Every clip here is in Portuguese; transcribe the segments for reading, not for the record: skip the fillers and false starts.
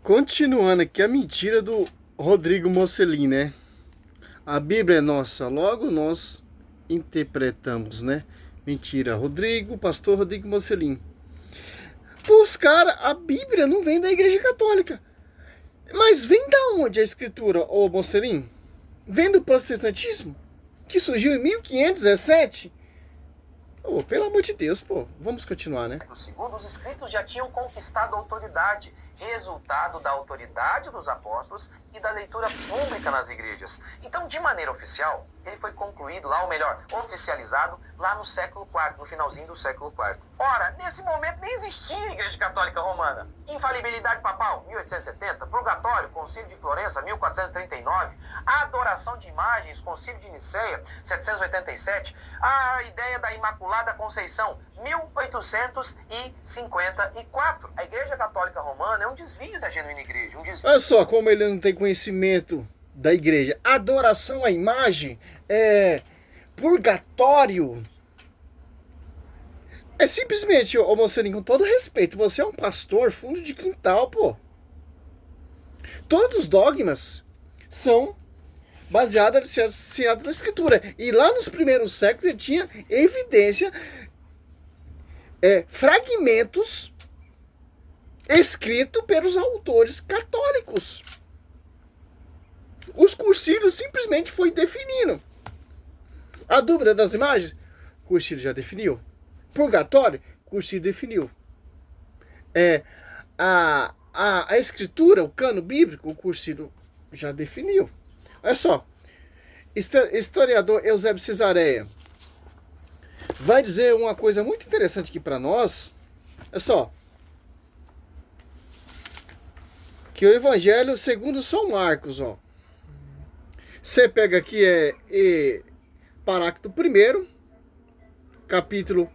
Continuando aqui a mentira do Rodrigo Mocelin, né? A Bíblia é nossa, logo nós interpretamos, né? Mentira. Pastor Rodrigo Mocelin. Os caras, a Bíblia não vem da Igreja Católica. Mas vem da onde a Escritura, ô Mocelin? Vem do protestantismo? Que surgiu em 1517? Oh, pelo amor de Deus, pô. Vamos continuar, né? Segundo, os escritos já tinham conquistado a autoridade, resultado da autoridade dos apóstolos e da leitura pública nas igrejas. Então, de maneira oficial, ele foi concluído lá, ou melhor, oficializado lá no século IV, no finalzinho do século IV. Ora, nesse momento nem existia a Igreja Católica Romana. Infalibilidade papal, 1870, purgatório, Concílio de Florença, 1439, a adoração de imagens, Concílio de Nicéia, 787, a ideia da Imaculada Conceição, 1854. A Igreja Católica Romana é um desvio da genuína igreja, um desvio... Olha só como ele não tem conhecimento da igreja. Adoração à imagem, purgatório. É simplesmente, ô Mocelin, com todo respeito, você é um pastor fundo de quintal, pô. Todos os dogmas são baseados na Escritura. E lá nos primeiros séculos tinha evidência, fragmentos escritos pelos autores católicos. Os cursilhos simplesmente foi definindo. A dúvida das imagens, o cursilho já definiu. Purgatório, o cursilho definiu. A escritura, o cano bíblico, o cursilho já definiu. Olha só, historiador Eusébio Cesareia vai dizer uma coisa muito interessante aqui para nós. Olha só, que o Evangelho segundo São Marcos, ó. Você pega aqui parágrafo 1, capítulo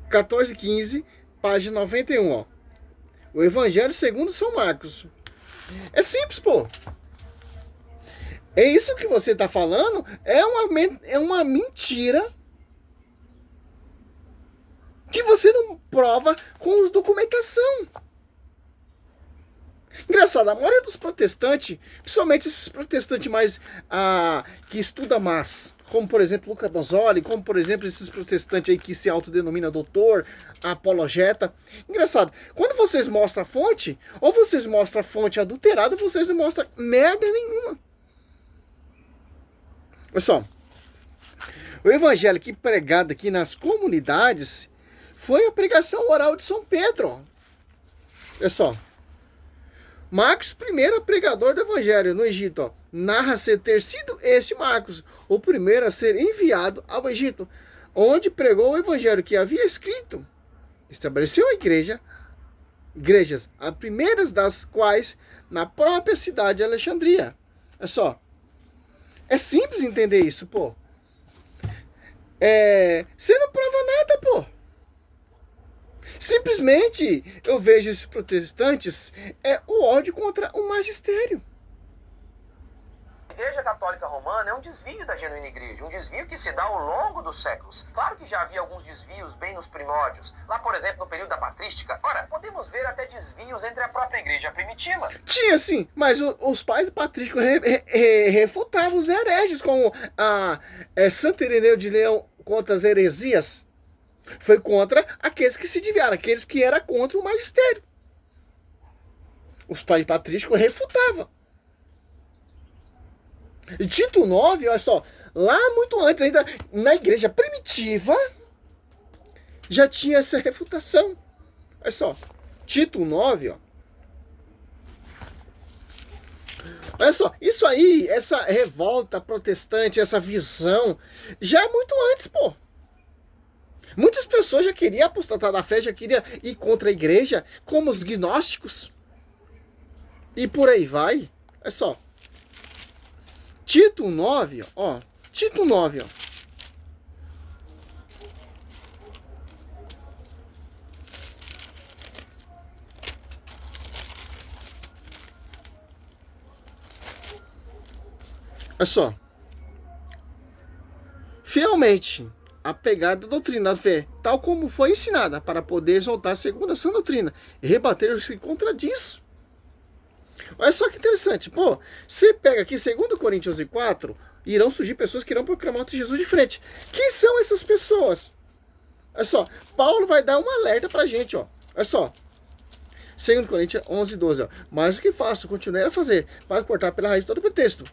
14, 15, página 91, ó. O Evangelho segundo São Marcos. É simples, pô. É isso que você está falando, é uma mentira que você não prova com documentação. Engraçado, a maioria dos protestantes, principalmente esses protestantes mais que estudam mais, como por exemplo Luca Mazzoli, como por exemplo esses protestantes aí que se autodenomina doutor, apologeta. Engraçado, quando vocês mostram a fonte, ou vocês mostram a fonte adulterada, vocês não mostram merda nenhuma. Olha só, o evangelho que pregado aqui nas comunidades foi a pregação oral de São Pedro. Olha só, Marcos, primeiro pregador do evangelho no Egito, ó, narra-se ter sido este Marcos, o primeiro a ser enviado ao Egito, onde pregou o evangelho que havia escrito. Estabeleceu a igrejas, as primeiras das quais na própria cidade de Alexandria. É só, é simples entender isso, pô. Você não prova nada, pô. Simplesmente eu vejo esses protestantes o ódio contra o magistério. A Igreja Católica Romana é um desvio da genuína igreja, um desvio que se dá ao longo dos séculos. Claro que já havia alguns desvios bem nos primórdios, lá por exemplo no período da patrística. Ora, podemos ver até desvios entre a própria igreja primitiva. Tinha sim, mas os pais patrísticos refutavam os hereges, como Santo Ireneu de Leão contra as heresias. Foi contra aqueles que se desviaram, aqueles que eram contra o magistério. Os pais patrísticos refutavam. E Tito IX, olha só, lá muito antes, ainda na igreja primitiva, já tinha essa refutação. Olha só, Tito IX, ó. Olha só, isso aí, essa revolta protestante, essa visão, já é muito antes, pô. Muitas pessoas já queriam apostatar da fé, já queriam ir contra a igreja, como os gnósticos. E por aí vai. Olha só. Tito IX, ó. Tito IX, ó. Olha só. Fielmente apegada à doutrina da fé, tal como foi ensinada, para poder exaltar segundo a sã doutrina e rebater o que contradiz. Olha só que interessante. Pô, você pega aqui 2 Coríntios 4, irão surgir pessoas que irão proclamar o Jesus de frente. Quem são essas pessoas? Olha só, Paulo vai dar um alerta pra gente, ó. Olha só. 2 Coríntios 11, 12, ó. Mas o que faço? Continuei a fazer, para cortar pela raiz todo pretexto.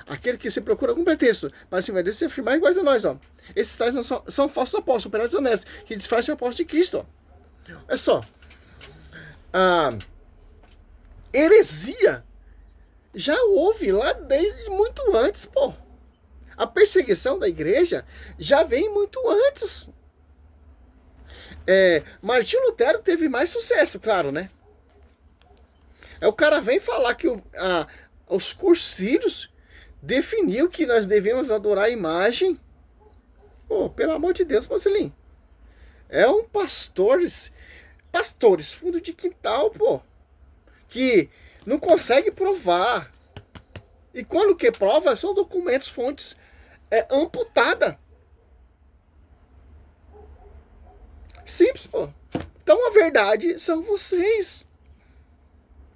Aquele que se procura algum pretexto, para se envair se afirmar iguais a nós, ó. Esses tais não são falsos apóstolos, operários honestos, que disfarçam apóstolos de Cristo, ó. Olha só. A heresia já houve lá desde muito antes, pô. A perseguição da igreja já vem muito antes. Martinho Lutero teve mais sucesso, claro, né? O cara vem falar que os cursírios definiu que nós devemos adorar a imagem. Pô, pelo amor de Deus, Marcelinho. É um pastores, fundo de quintal, pô, que não consegue provar. E quando que prova, são documentos, fontes amputada. Simples, pô. Então a verdade são vocês.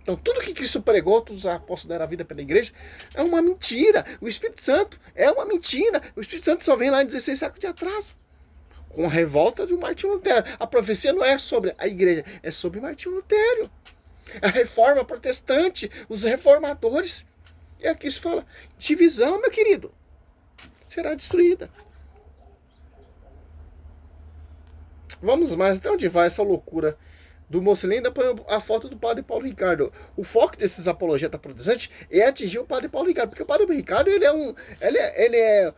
Então tudo que Cristo pregou, todos os apóstolos deram a vida pela igreja, é uma mentira. O Espírito Santo é uma mentira. O Espírito Santo só vem lá em 16 séculos de atraso. Com a revolta de Martinho Lutero. A profecia não é sobre a igreja, é sobre Martinho Lutero. A reforma protestante, os reformadores. E aqui se fala, divisão, meu querido, será destruída. Vamos mais, até onde vai essa loucura do Mocelin? Ainda põe a foto do padre Paulo Ricardo. O foco desses apologetas protestantes é atingir o padre Paulo Ricardo, porque o padre Ricardo, ele é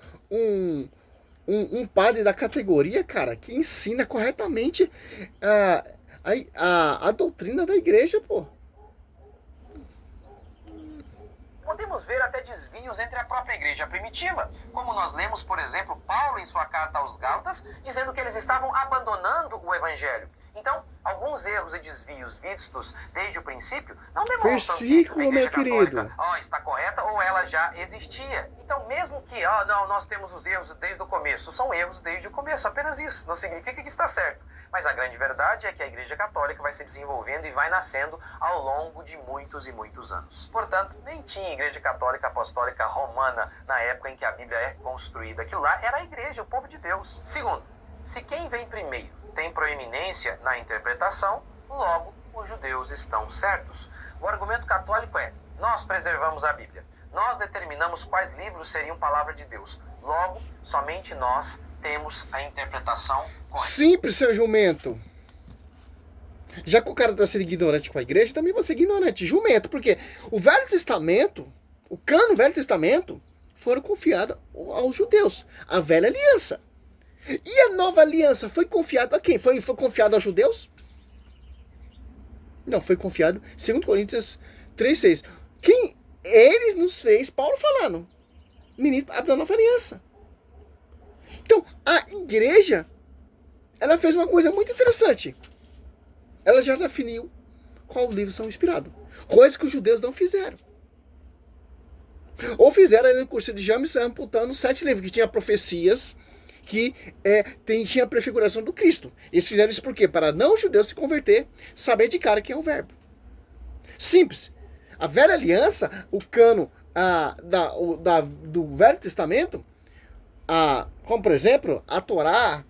um padre da categoria, cara, que ensina corretamente a doutrina da igreja, pô. Podemos ver até desvios entre a própria igreja primitiva, como nós lemos, por exemplo, Paulo em sua carta aos Gálatas, dizendo que eles estavam abandonando o evangelho. Então, alguns erros e desvios vistos desde o princípio não demonstram que a igreja católica está correta ou ela já existia. Então, mesmo que não, nós temos os erros desde o começo, são erros desde o começo, apenas isso, não significa que está certo. Mas a grande verdade é que a igreja católica vai se desenvolvendo e vai nascendo ao longo de muitos e muitos anos. Portanto, nem tinha igreja católica apostólica romana na época em que a Bíblia é construída. Aquilo lá era a igreja, o povo de Deus. Segundo, se quem vem primeiro tem proeminência na interpretação, logo os judeus estão certos. O argumento católico é: nós preservamos a Bíblia, nós determinamos quais livros seriam palavra de Deus, logo somente nós temos a interpretação correta. Simples, seu jumento. Já que o cara está sendo ignorante com a igreja, também vou ser ignorante, jumento, porque o Velho Testamento, o cano Velho Testamento, foram confiados aos judeus, a Velha Aliança. E a Nova Aliança foi confiada a quem? Foi confiado aos judeus? Não, foi confiado, 2 Coríntios 3,6. Quem eles nos fez, Paulo falando, ministro da Nova Aliança. Então, a igreja, ela fez uma coisa muito interessante. Ela já definiu qual livros são inspirados. Coisa que os judeus não fizeram. Ou fizeram ali no curso de James, amputando 7 livros, que tinha profecias, que tinha a prefiguração do Cristo. Eles fizeram isso por quê? Para não os judeus se converter, saber de cara quem é o verbo. Simples. A Velha Aliança, o cano do Velho Testamento, como por exemplo, a Torá,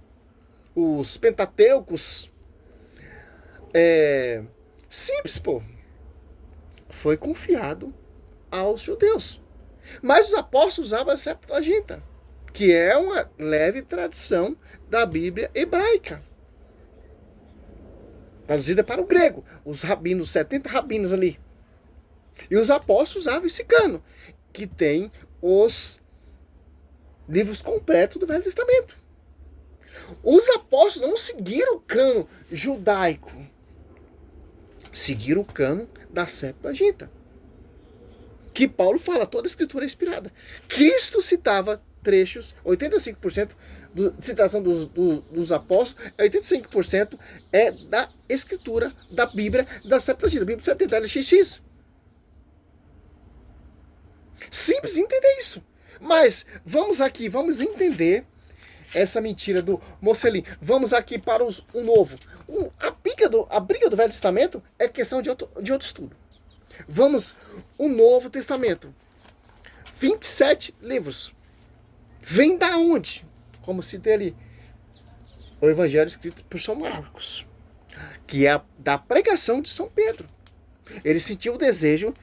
os Pentateucos, simples, pô, foi confiado aos judeus. Mas os apóstolos usavam a Septuaginta, que é uma leve tradição da Bíblia hebraica, traduzida para o grego. Os rabinos, 70 rabinos ali. E os apóstolos usavam esse cano, que tem os livros completos do Velho Testamento. Os apóstolos não seguiram o cano judaico, seguiram o cano da Septuaginta, que Paulo fala, toda a escritura é inspirada. Cristo citava trechos, 85% de citação dos apóstolos, 85% é da escritura, da Bíblia, da Septuaginta, Bíblia 70 LXX. Simples entender isso. Mas vamos entender essa mentira do Mocelin. Vamos aqui para o novo. A briga do Velho Testamento é questão de outro estudo. Vamos, o Novo Testamento. 27 livros. Vem da onde? Como citei ali, o Evangelho escrito por São Marcos, que é da pregação de São Pedro. Ele sentiu o desejo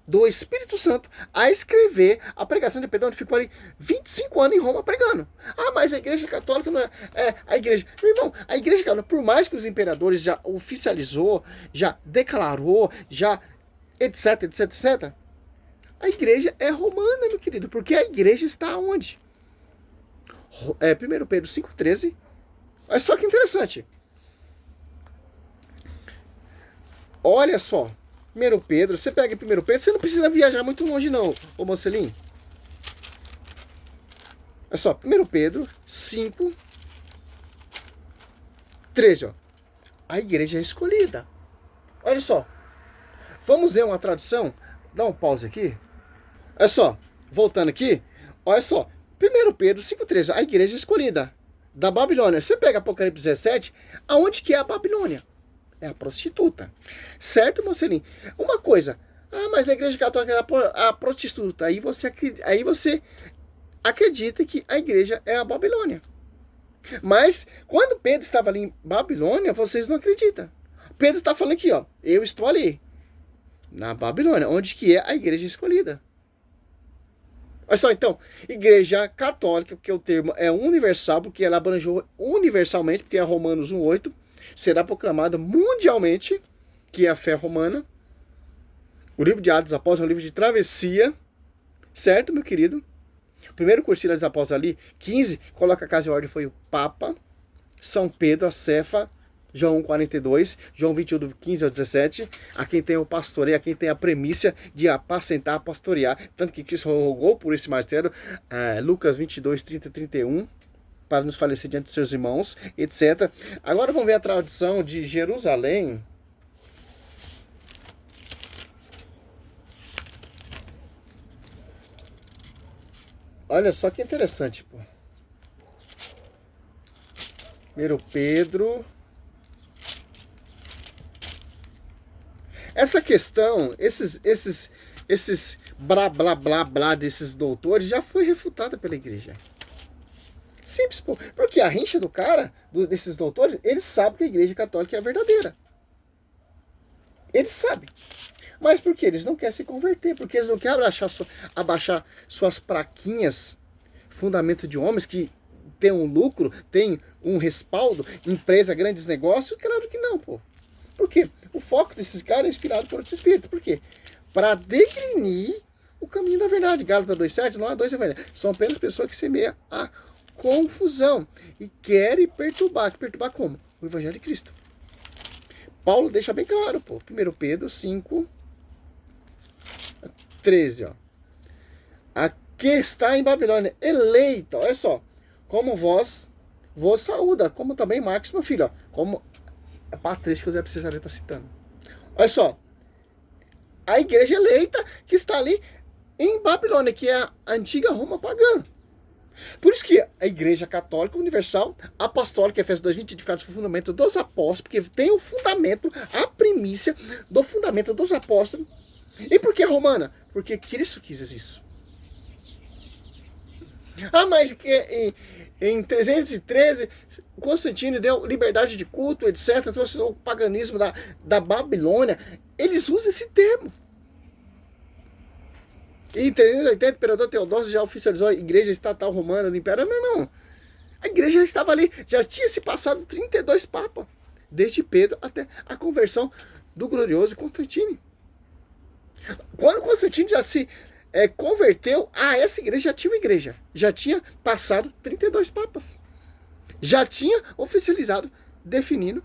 do Espírito Santo a escrever a pregação de Pedro, onde ficou ali 25 anos em Roma pregando. Ah, mas a Igreja Católica não é a Igreja. Meu irmão, a Igreja Católica, por mais que os imperadores já oficializou, já declarou, já etc, etc, etc, a Igreja é romana, meu querido, porque a Igreja está onde? 1 Pedro 5,13. Olha só que interessante. Olha só. 1 Pedro, você pega 1 Pedro, você não precisa viajar muito longe não, ô Mocelinho. Olha só, 1 Pedro 5, 13, ó. A igreja é escolhida. Olha só. Vamos ver uma tradução? Dá um pause aqui. Olha só, voltando aqui. Olha só, 1 Pedro 5,13, a igreja é escolhida da Babilônia. Você pega Apocalipse 17, aonde que é a Babilônia? É a prostituta. Certo, Mocelinho? Uma coisa. Ah, mas a igreja católica é a prostituta. Aí você acredita que a igreja é a Babilônia. Mas, quando Pedro estava ali em Babilônia, vocês não acreditam. Pedro está falando aqui, ó. Eu estou ali. Na Babilônia. Onde que é a igreja escolhida. Olha só, então. Igreja católica, porque o termo é universal, porque ela abrangeu universalmente, porque é Romanos 1,8. Será proclamada mundialmente, que é a fé romana. O livro de Atos dos Apóstolos é um livro de travessia, certo, meu querido? O primeiro concílio dos Apóstolos ali, 15, coloca a casa em ordem, foi o Papa, São Pedro, a Cefa, João 1,42, João 21, do 15 ao 17, a quem tem o pastoreio, a quem tem a premissa de apacentar, pastorear, tanto que Cristo rogou por esse magistério, Lucas 22, 30 e 31, para nos falecer diante de seus irmãos, etc. Agora vamos ver a tradução de Jerusalém. Olha só que interessante, pô. 1 Pedro. Essa questão, esses blá blá blá blá desses doutores já foi refutada pela igreja. Simples, pô. Porque a rincha do cara, desses doutores, eles sabem que a igreja católica é a verdadeira. Eles sabem. Mas por quê? Eles não querem se converter, porque eles não querem abaixar suas plaquinhas, fundamento de homens que tem um lucro, tem um respaldo, empresa, grandes negócios. Claro que não, pô. Por quê? O foco desses caras é inspirado por esse espírito. Por quê? Para degrinir o caminho da verdade. Gálatas 2,7, não há dois evangelhos. São apenas pessoas que semeiam a confusão e querem perturbar. Perturbar como? O evangelho de Cristo. Paulo deixa bem claro, pô. 1 Pedro 5, 13, ó. Aqui está em Babilônia, eleita, olha só, como vos saúda, como também Marcos, meu filho, ó, como a Patrícia que o Zé precisaria estar citando. Olha só, a igreja eleita que está ali em Babilônia, que é a antiga Roma pagã. Por isso que a igreja católica universal, apostólica, Efésios 2:20, edificados no fundamento dos apóstolos, porque tem o fundamento, a primícia do fundamento dos apóstolos. E por que romana? Porque Cristo quis isso. Ah, mas em 313, Constantino deu liberdade de culto, etc., trouxe o paganismo da Babilônia. Eles usam esse termo. E em 380, o imperador Teodósio já oficializou a igreja estatal romana do império. Não, não. A igreja já estava ali, já tinha se passado 32 papas, desde Pedro até a conversão do glorioso Constantino. Quando Constantino já se converteu, essa igreja já tinha uma igreja. Já tinha passado 32 papas. Já tinha oficializado, definindo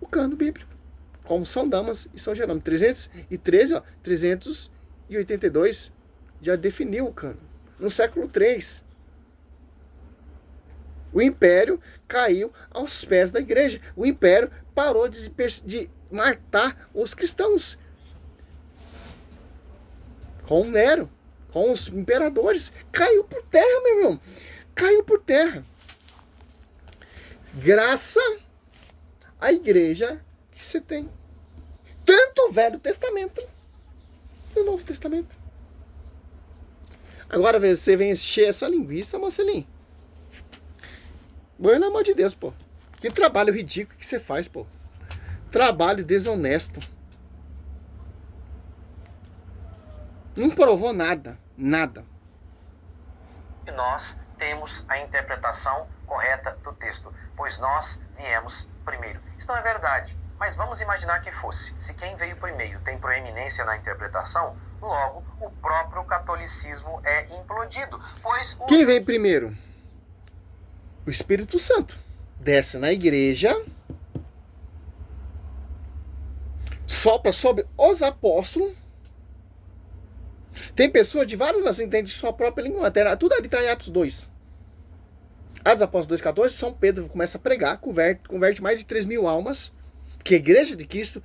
o cânon bíblico. Como São Damas e São Jerônimo. 313, ó, 382 já definiu o cânon. No século III. O império caiu aos pés da igreja. O império parou de matar os cristãos. Com Nero, com os imperadores. Caiu por terra, meu irmão. Caiu por terra. Graça à igreja que você tem. Tanto o Velho Testamento e o Novo Testamento. Agora você vem encher essa linguiça, Marcelinho. Pelo amor de Deus, pô. Que trabalho ridículo que você faz, pô. Trabalho desonesto. Não provou nada. Nada. Nós temos a interpretação correta do texto, pois nós viemos primeiro. Isso não é verdade, mas vamos imaginar que fosse. Se quem veio primeiro tem proeminência na interpretação, logo o próprio catolicismo é implodido, pois Quem veio primeiro? O Espírito Santo. Desce na igreja, sopra sobre os apóstolos. Tem pessoas de várias nações que entendem sua própria língua materna. Tudo ali está em Atos 2. Atos Apóstolos 2,14, São Pedro começa a pregar, converte mais de 3.000 almas, que a igreja de Cristo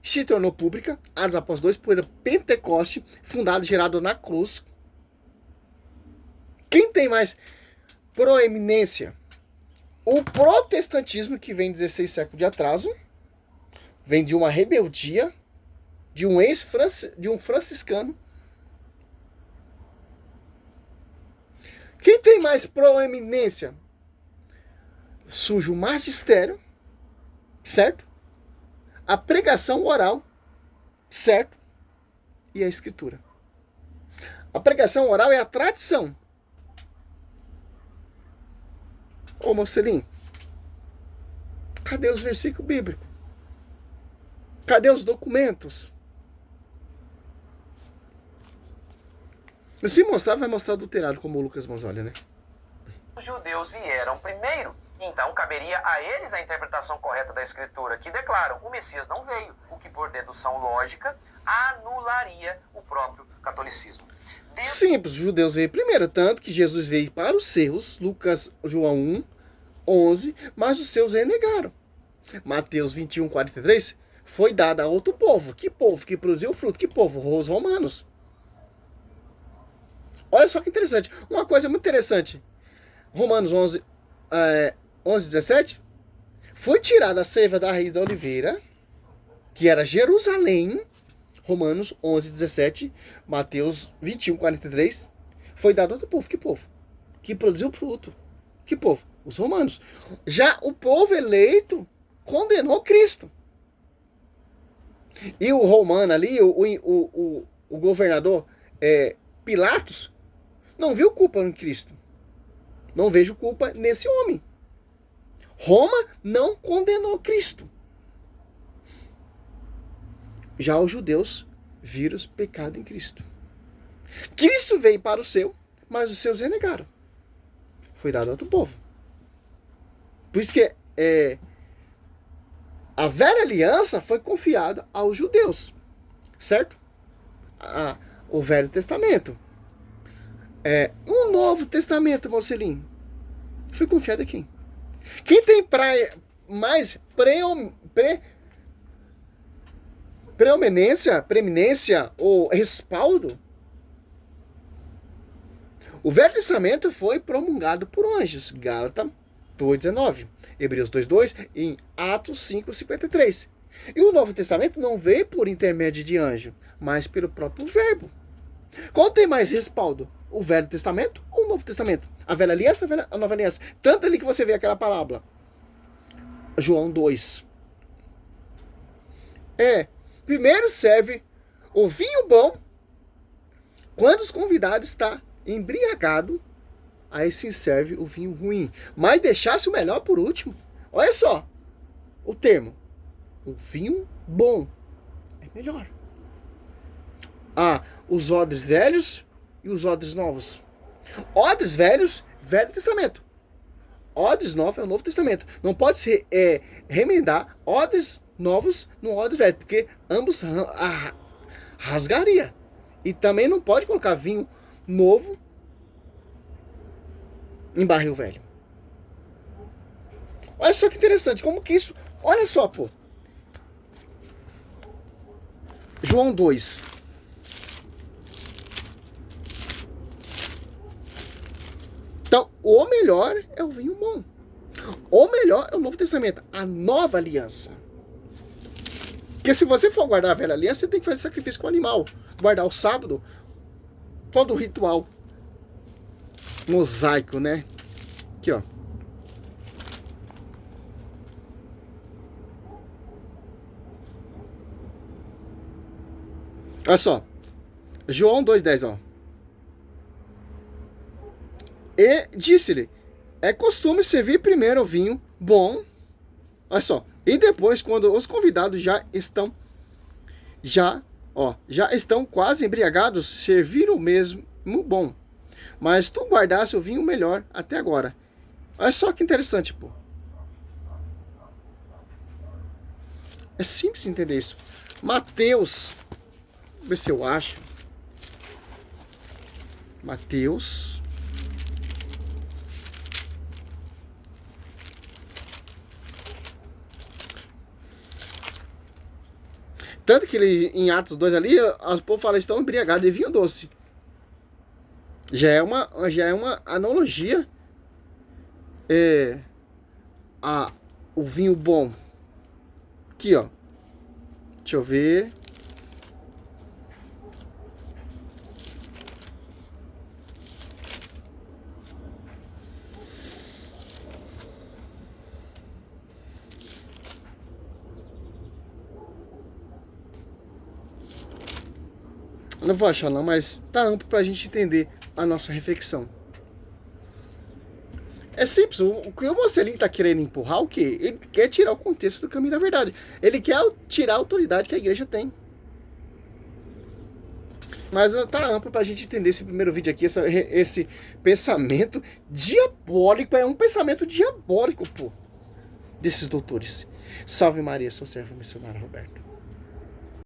se tornou pública. Atos Apóstolos 2, por Pentecoste, fundado e gerado na cruz. Quem tem mais proeminência? O protestantismo, que vem 16 séculos de atraso, vem de uma rebeldia, de um franciscano. Quem tem mais proeminência? Surge o magistério, certo? A pregação oral, certo? E a escritura. A pregação oral é a tradição. Ô, Marcelinho, cadê os versículos bíblicos? Cadê os documentos? Se mostrar, vai mostrar adulterado, como o Lucas Manzolli, né? os judeus vieram primeiro. Então, caberia a eles a interpretação correta da Escritura, que declaram o Messias não veio, o que, por dedução lógica, anularia o próprio catolicismo. Simples, os judeus veio primeiro, tanto que Jesus veio para os seus, João 1, 11, mas os seus renegaram. Mateus 21, 43, foi dado a outro povo. Que povo que produziu fruto? Que povo? Os romanos. Olha só que interessante. Uma coisa muito interessante. Romanos 11, 17, foi tirada a seiva da raiz da oliveira, que era Jerusalém. Romanos 11, 17, Mateus 21, 43, foi dado a outro povo. Que povo? Que produziu fruto. Que povo? Os romanos. Já o povo eleito condenou Cristo. E o romano ali, o governador Pilatos, não viu culpa em Cristo. Não vejo culpa nesse homem. Roma não condenou Cristo. Já os judeus viram o pecado em Cristo. Cristo veio para o seu, mas os seus renegaram. Foi dado a outro povo. Por isso que a velha aliança foi confiada aos judeus. Certo? O Velho Testamento. O Novo Testamento, Marcelinho, foi confiado a quem? Quem tem mais preeminência ou respaldo? O Velho Testamento foi promulgado por anjos. Gálatas 2,19, Hebreus 2,2 e em Atos 5,53. E o Novo Testamento não veio por intermédio de anjo, mas pelo próprio verbo. Qual tem mais respaldo? O Velho Testamento ou o Novo Testamento? A Velha Aliança ou a Nova Aliança? Tanto ali que você vê aquela palavra. João 2. Primeiro serve o vinho bom quando os convidados estão embriagados. Aí sim serve o vinho ruim. Mas deixasse o melhor por último. Olha só o termo. O vinho bom é melhor. Os odres velhos e os odres novos. Odres velhos, Velho Testamento. Odres novos é o Novo Testamento. Não pode se remendar odres novos no odre velho, porque ambos rasgaria. E também não pode colocar vinho novo em barril velho. Olha só que interessante, como que isso... Olha só, pô. João 2. Então, o melhor é o vinho bom. O melhor é o Novo Testamento, a nova aliança. Porque se você for guardar a velha aliança, você tem que fazer sacrifício com o animal. Guardar o sábado, todo o ritual mosaico, né? Aqui, ó. Olha só. João 2,10, ó. E disse-lhe: é costume servir primeiro o vinho bom. Olha só. E depois, quando os convidados já estão quase embriagados, servir o mesmo bom. Mas tu guardasse o vinho melhor até agora. Olha só que interessante, pô. É simples entender isso. Mateus, vou ver se eu acho. Mateus. Tanto que ele, em Atos 2 ali, os povos falam que estão embriagados de vinho doce. Já é uma analogia o vinho bom. Aqui, ó. Deixa eu ver. Eu não vou achar não, mas tá amplo pra gente entender a nossa reflexão. É simples, o que o Mocelinho tá querendo empurrar o quê? Ele quer tirar o contexto do caminho da verdade. Ele quer tirar a autoridade que a igreja tem. Mas tá amplo pra gente entender esse primeiro vídeo aqui, esse pensamento diabólico. É um pensamento diabólico, pô, desses doutores. Salve Maria, sou servo missionário Roberto.